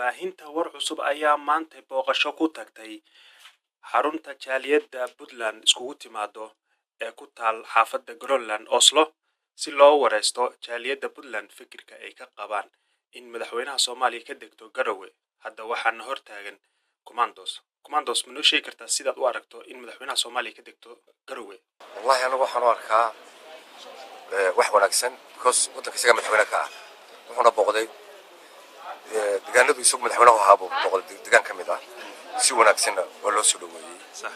warbaahinta war cusub ayaa maanta booqasho ku tagtay xarunta jaaliyadda Puntland iskugu timaado ee ku taal xaafadda Groenland Oslo si loo wareysto jaaliyadda Puntland fikirka ay ka qabaan in madaxweynaha Soomaaliya ka degto Garowe. Hadda waxaan hortaagan commandos ma noo sheegi kartaa sidaad u aragto in madaxweynaha Soomaaliya ka degto Garowe? والله أنا waxaan u arkaa wax wanaagsan because wadanka isaga madaxweynaha ka ah wuxuuna booqday deegaanadu isagu madaxweynaha ahaa booqday deegaan ka mid ah si wanaagsan oo loo soo dhaweeyay sax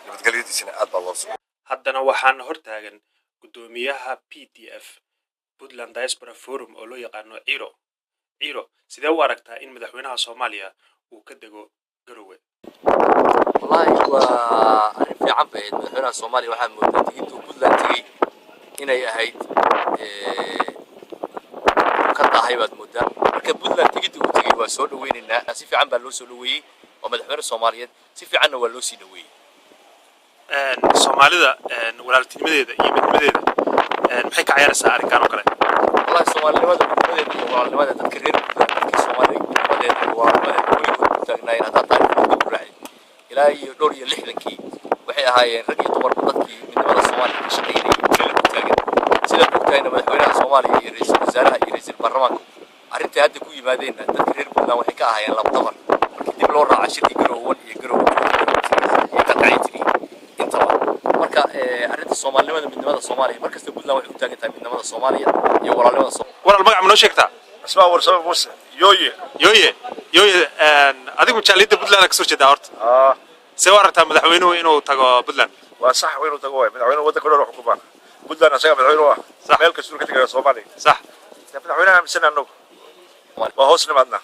nabadgelyadiisana aad baa loo soo haddana waxaan hortaagan gudoomiyaha PDF Puntland Diaspora Forum oo loo yaqaano Ciro sidee u aragtaa in madaxweynaha Soomaaliya uu ka dego Garowe? والله هو أنا في عم بعيد من هنا الصومالي واحد موجود تيجي بودلاند تيجي هنا يهيد كذا هاي بعد مدة لكن بودلاند تيجي وسول وين الناس في عم بلوس لوي ومدحور الصوماليين في عنه ولوسي لوي Soomaalida walaaltinimadeeda iyo midnimadeeda maxay ka ciyaaraysaa arrinkan oo kale? والله الصومالي لماذا تذكرين الصومالي لماذا تاجنين هذا طالب الرعي إلى دور يلحلكي وحي هاي رجع تمر بضكي من بلد الصومالي شقيني كل متاجر سيد متاجر مدحونا الصومالي يرئيس الوزراء يرئيس البرلمان أرنت هذا كوي بعدين تذكرين بدنا وحكا هاي لا طبعا كده بلور عشان يجرو يقطعيتني انت marka arinta Soomaalnimada midnimada Soomaaliya markasta Puntland waxay u taagan tahay midnimada Soomaaliya iyo walaalnimada Soomaaliya walaal magac ma noo sheegtaa? اسمع ورسول موسى Yooye adigu jaaliyadda Puntland ka soo jeedaa horta see u aragtaa madaxweynuhu inuu tago Puntland? وصح وينو تقوي مدحوينه ودك كله روح حكومه بدنا اسا مدحوينه صح مeel kasto ka tagay Soomaaliya صح madaxweynaha amsan annagu waa hoos nimadna